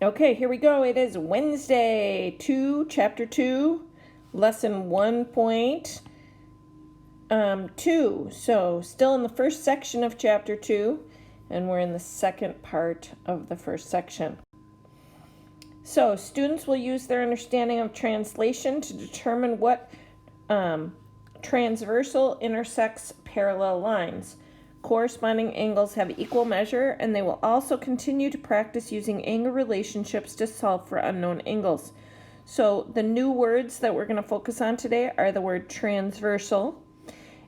Okay, here we go. It is Wednesday, chapter 2, lesson 1.2. So still in the first section of chapter 2, and we're in the second part of the first section. So students will use their understanding of translation to determine what transversal intersects parallel lines. Corresponding angles have equal measure, and they will also continue to practice using angle relationships to solve for unknown angles. So the new words that we're going to focus on today are the word transversal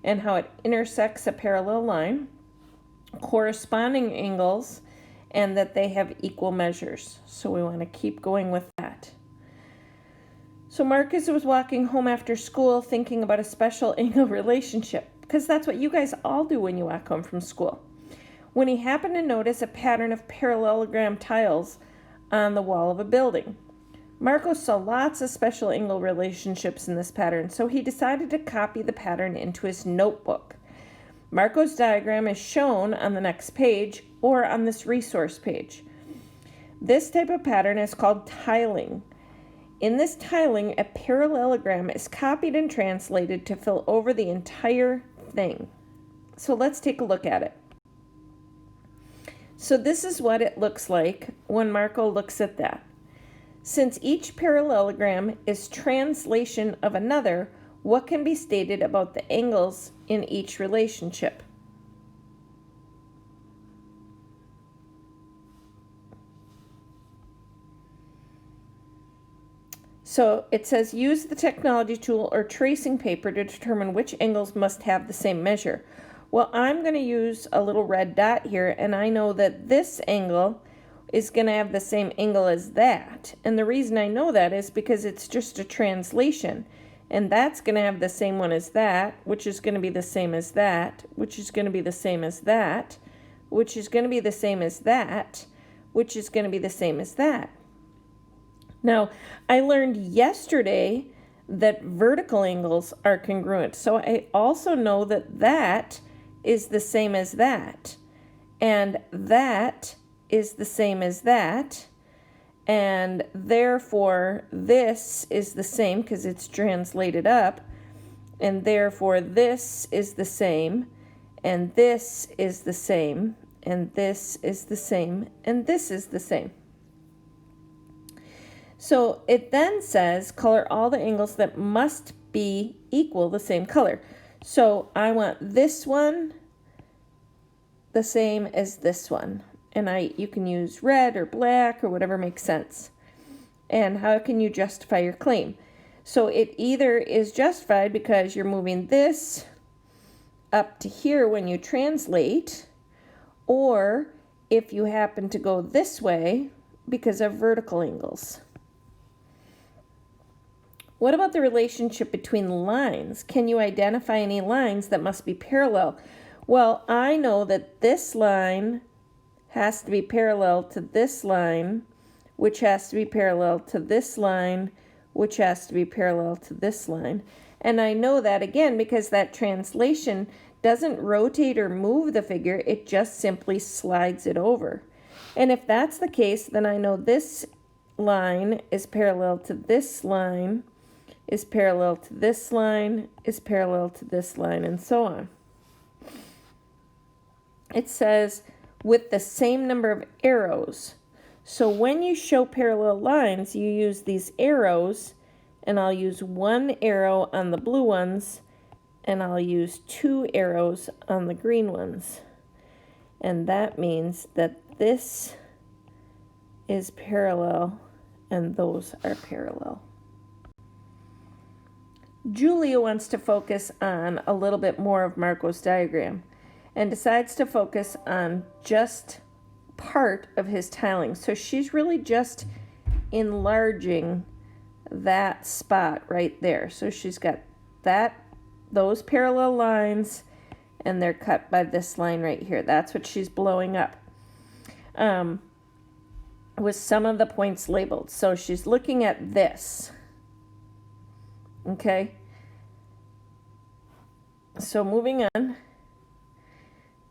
and how it intersects a parallel line, corresponding angles, and that they have equal measures. So we want to keep going with that. So Marcus was walking home after school thinking about a special angle relationship, because that's what you guys all do when you walk home from school, when he happened to notice a pattern of parallelogram tiles on the wall of a building. Marcos saw lots of special angle relationships in this pattern, so he decided to copy the pattern into his notebook. Marcos' diagram is shown on the next page or on this resource page. This type of pattern is called tiling. In this tiling, a parallelogram is copied and translated to fill over the entire thing. So let's take a look at it. So this is what it looks like when Marco looks at that. Since each parallelogram is translation of another, what can be stated about the angles in each relationship? So it says use the technology tool or tracing paper to determine which angles must have the same measure. Well, I'm going to use a little red dot here, and I know that this angle is going to have the same angle as that. And the reason I know that is because it's just a translation. And that's going to have the same one as that, which is going to be the same as that, which is going to be the same as that, which is going to be the same as that, which is going to be the same as that. Now, I learned yesterday that vertical angles are congruent. So I also know that that is the same as that. And that is the same as that. And therefore, this is the same because it's translated up. And therefore, this is the same. And this is the same. And this is the same. And this is the same. So it then says color all the angles that must be equal the same color. So I want this one the same as this one. And you can use red or black or whatever makes sense. And how can you justify your claim? So it either is justified because you're moving this up to here when you translate, or if you happen to go this way because of vertical angles. What about the relationship between lines? Can you identify any lines that must be parallel? Well, I know that this line has to be parallel to this line, which has to be parallel to this line, which has to be parallel to this line. And I know that again because that translation doesn't rotate or move the figure, it just simply slides it over. And if that's the case, then I know this line is parallel to this line, is parallel to this line, is parallel to this line, and so on. It says with the same number of arrows. So when you show parallel lines, you use these arrows, and I'll use one arrow on the blue ones, and I'll use two arrows on the green ones. And that means that this is parallel, and those are parallel. Julia wants to focus on a little bit more of Marco's diagram and decides to focus on just part of his tiling. So she's really just enlarging that spot right there. So she's got those parallel lines, and they're cut by this line right here. That's what she's blowing up with some of the points labeled. So she's looking at this. Okay. So moving on.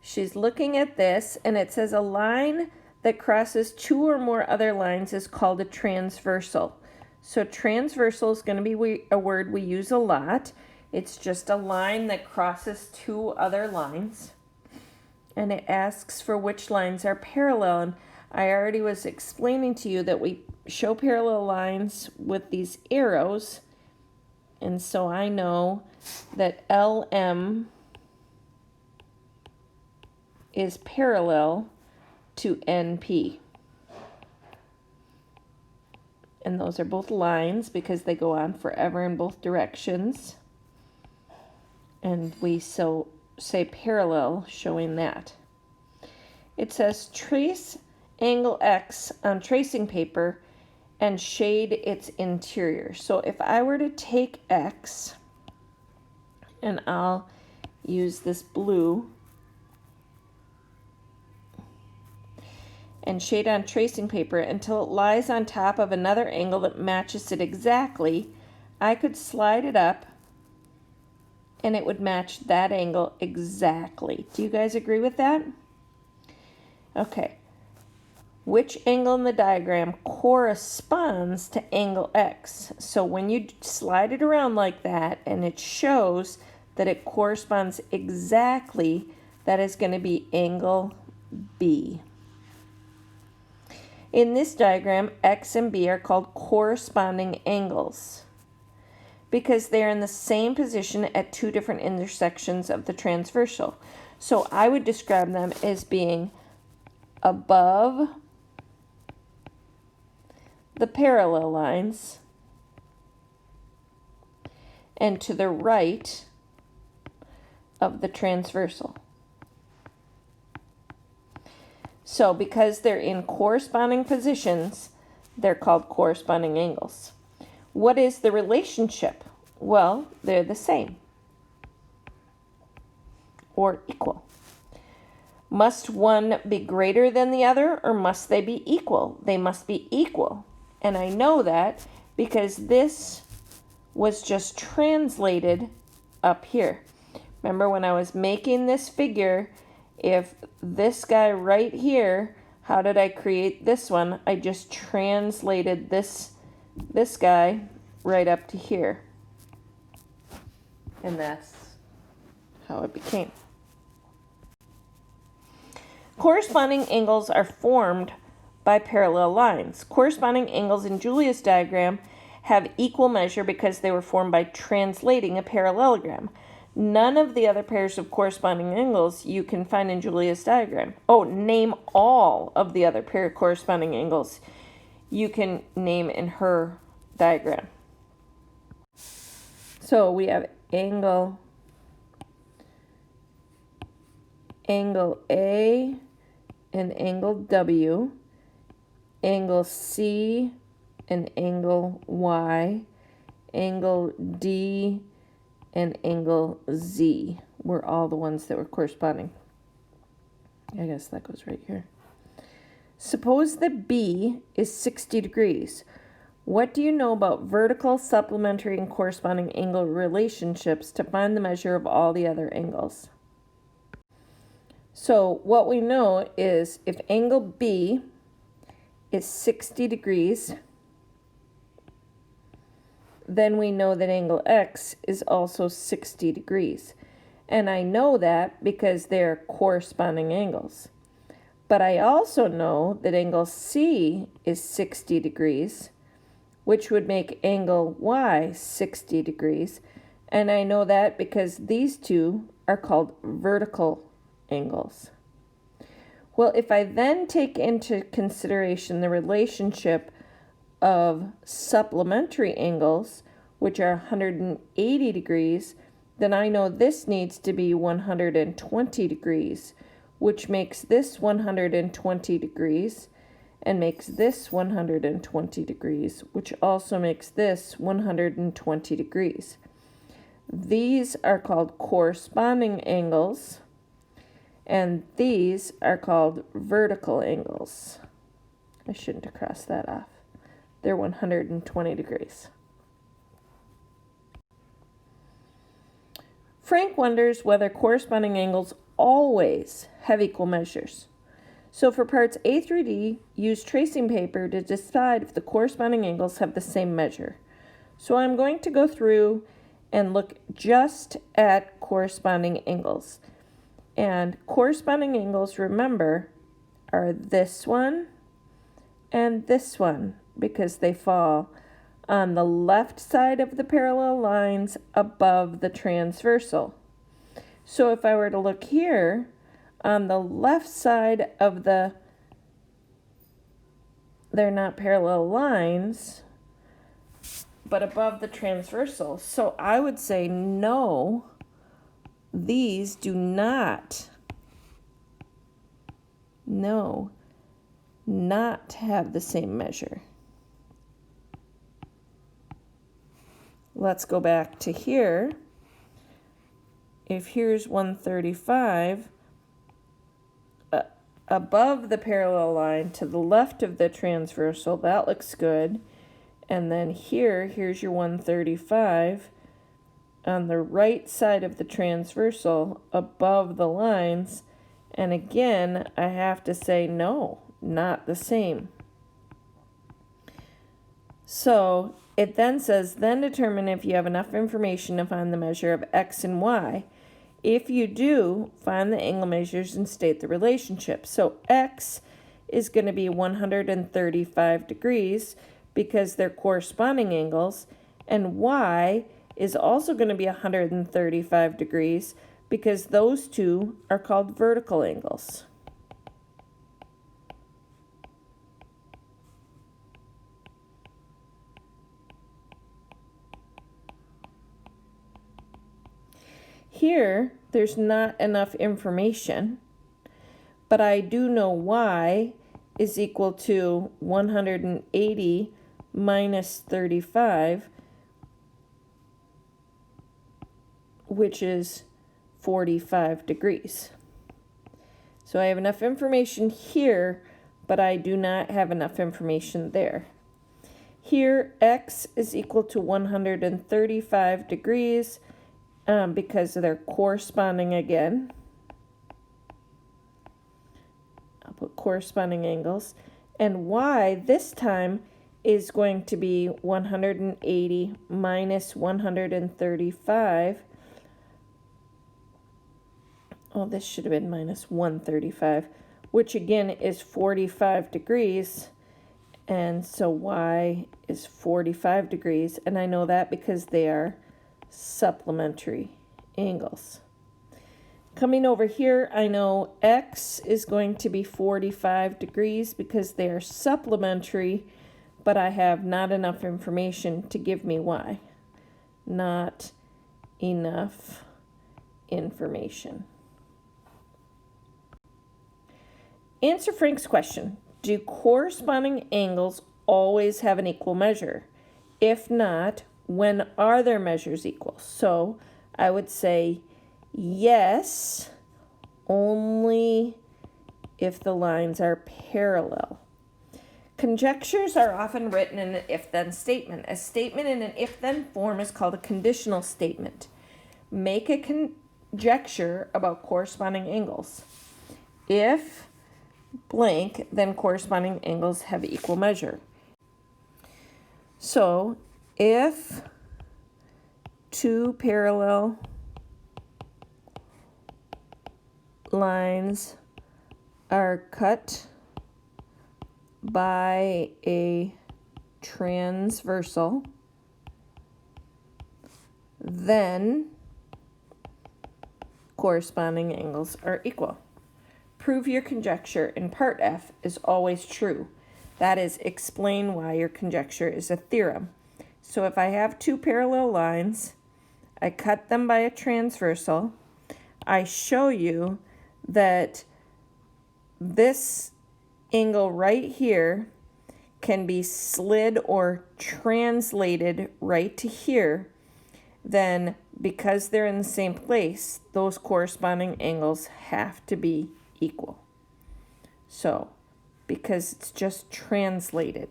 She's looking at this, and it says a line that crosses two or more other lines is called a transversal. So transversal is going to be a word we use a lot. It's just a line that crosses two other lines. And it asks for which lines are parallel. And I already was explaining to you that we show parallel lines with these arrows. And so I know that LM is parallel to NP. And those are both lines because they go on forever in both directions. And we say parallel, showing that. It says trace angle X on tracing paper and shade its interior. So if I were to take X, and I'll use this blue, and shade on tracing paper until it lies on top of another angle that matches it exactly, I could slide it up and it would match that angle exactly. Do you guys agree with that? Okay. Which angle in the diagram corresponds to angle X? So when you slide it around like that and it shows that it corresponds exactly, that is going to be angle B. In this diagram, X and B are called corresponding angles because they're in the same position at two different intersections of the transversal. So I would describe them as being above the parallel lines and to the right of the transversal. So because they're in corresponding positions, they're called corresponding angles. What is the relationship? Well, they're the same or equal. Must one be greater than the other, or must they be equal? They must be equal. And I know that because this was just translated up here. Remember when I was making this figure, if this guy right here, how did I create this one? I just translated this guy right up to here. And that's how it became. Corresponding angles are formed by parallel lines. Corresponding angles in Julia's diagram have equal measure because they were formed by translating a parallelogram. None of the other pairs of corresponding angles you can find in Julia's diagram. Oh, name all of the other pair of corresponding angles you can name in her diagram. So we have angle A and angle W, angle C and angle Y, angle D and angle Z were all the ones that were corresponding. I guess that goes right here. Suppose that B is 60 degrees. What do you know about vertical, supplementary, and corresponding angle relationships to find the measure of all the other angles? So what we know is if angle B is 60 degrees, then we know that angle X is also 60 degrees. And I know that because they're corresponding angles. But I also know that angle C is 60 degrees, which would make angle Y 60 degrees. And I know that because these two are called vertical angles. Well, if I then take into consideration the relationship of supplementary angles, which are 180 degrees, then I know this needs to be 120 degrees, which makes this 120 degrees, and makes this 120 degrees, which also makes this 120 degrees. These are called corresponding angles, and these are called vertical angles. I shouldn't have crossed that off. They're 120 degrees. Frank wonders whether corresponding angles always have equal measures. So for parts A through D, use tracing paper to decide if the corresponding angles have the same measure. So I'm going to go through and look just at corresponding angles. And corresponding angles, remember, are this one and this one, because they fall on the left side of the parallel lines above the transversal. So if I were to look here, on the left side of they're not parallel lines, but above the transversal. So I would say no, these do not have the same measure. Let's go back to here. If here's 135, above the parallel line to the left of the transversal, that looks good. And then here's your 135 on the right side of the transversal above the lines. And again, I have to say no, not the same. So it then says, then determine if you have enough information to find the measure of x and y. If you do, find the angle measures and state the relationship. So x is going to be 135 degrees because they're corresponding angles, and y is also going to be 135 degrees because those two are called vertical angles. Here, there's not enough information, but I do know y is equal to 180 minus 35, which is 45 degrees. So I have enough information here, but I do not have enough information there. Here, x is equal to 135 degrees, because they're corresponding again. I'll put corresponding angles. And y this time is going to be 180 minus 135. Oh, this should have been minus 135, which again is 45 degrees. And so y is 45 degrees. And I know that because they are supplementary angles. Coming over here, I know x is going to be 45 degrees because they are supplementary, but I have not enough information to give me y. Not enough information. Answer Frank's question. Do corresponding angles always have an equal measure? If not, when are their measures equal? So I would say yes, only if the lines are parallel. Conjectures are often written in an if-then statement. A statement in an if-then form is called a conditional statement. Make a conjecture about corresponding angles. If blank, then corresponding angles have equal measure. So if two parallel lines are cut by a transversal, then corresponding angles are equal. Prove your conjecture in part F is always true. That is, explain why your conjecture is a theorem. So if I have two parallel lines, I cut them by a transversal, I show you that this angle right here can be slid or translated right to here, then because they're in the same place, those corresponding angles have to be equal. So, because it's just translated.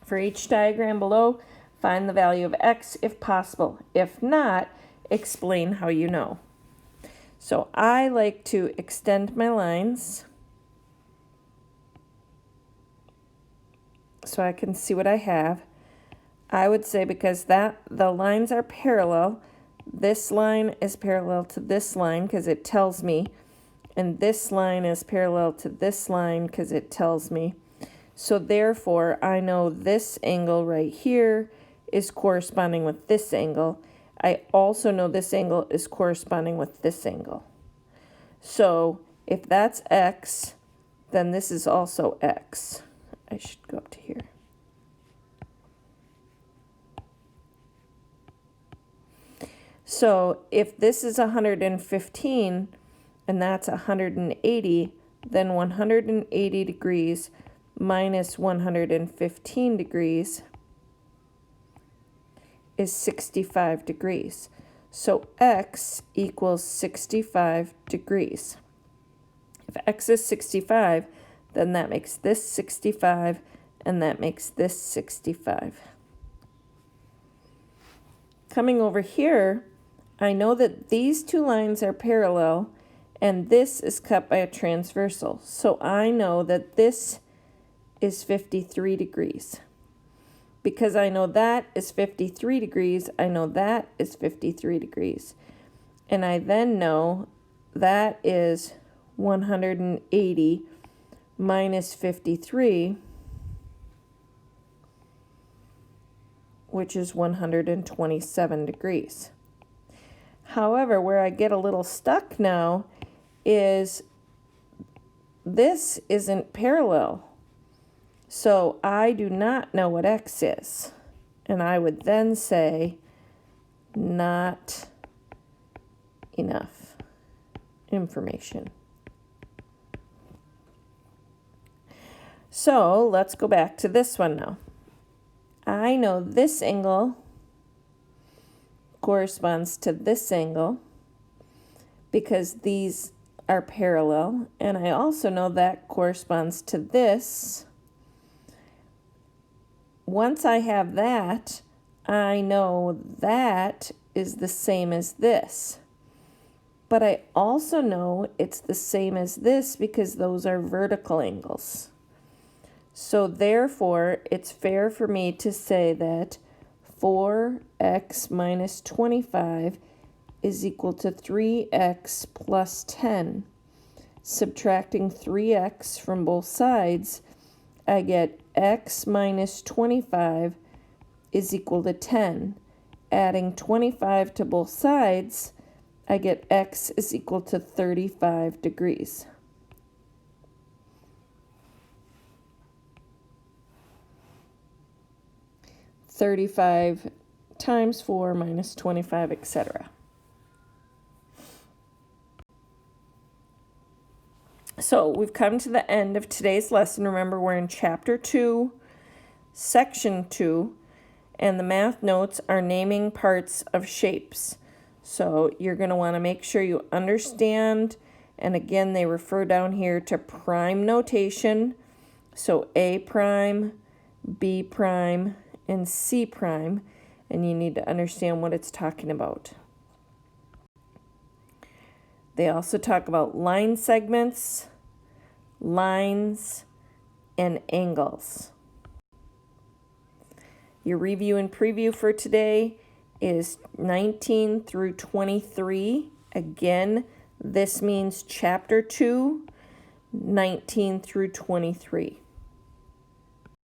For each diagram below, find the value of x if possible. If not, explain how you know. So I like to extend my lines so I can see what I have. I would say because the lines are parallel, this line is parallel to this line because it tells me, and this line is parallel to this line because it tells me. So therefore, I know this angle right here is corresponding with this angle. I also know this angle is corresponding with this angle. So if that's x, then this is also x. I should go up to here. So if this is 115 and that's 180, then 180 degrees minus 115 degrees is 65 degrees. So x equals 65 degrees. If x is 65, then that makes this 65 and that makes this 65. Coming over here, I know that these two lines are parallel and this is cut by a transversal. So I know that this is 53 degrees. Because I know that is 53 degrees, I know that is 53 degrees. And I then know that is 180 minus 53, which is 127 degrees. However, where I get a little stuck now is this isn't parallel. So I do not know what x is. And I would then say not enough information. So let's go back to this one now. I know this angle corresponds to this angle because these are parallel, and I also know that corresponds to this. Once I have that, I know that is the same as this. But I also know it's the same as this because those are vertical angles. So therefore, it's fair for me to say that 4x minus 25 is equal to 3x plus 10. Subtracting 3x from both sides, I get x minus 25 is equal to 10. Adding 25 to both sides, I get x is equal to 35 degrees. (35 times 4 minus 25, etc.) So we've come to the end of today's lesson. Remember, we're in Chapter 2, Section 2, and the math notes are naming parts of shapes. So you're going to want to make sure you understand, and again, they refer down here to prime notation. So A prime, B prime, and C prime, and you need to understand what it's talking about. They also talk about line segments, lines, and angles. Your review and preview for today is 19 through 23. Again, this means Chapter 2, 19 through 23.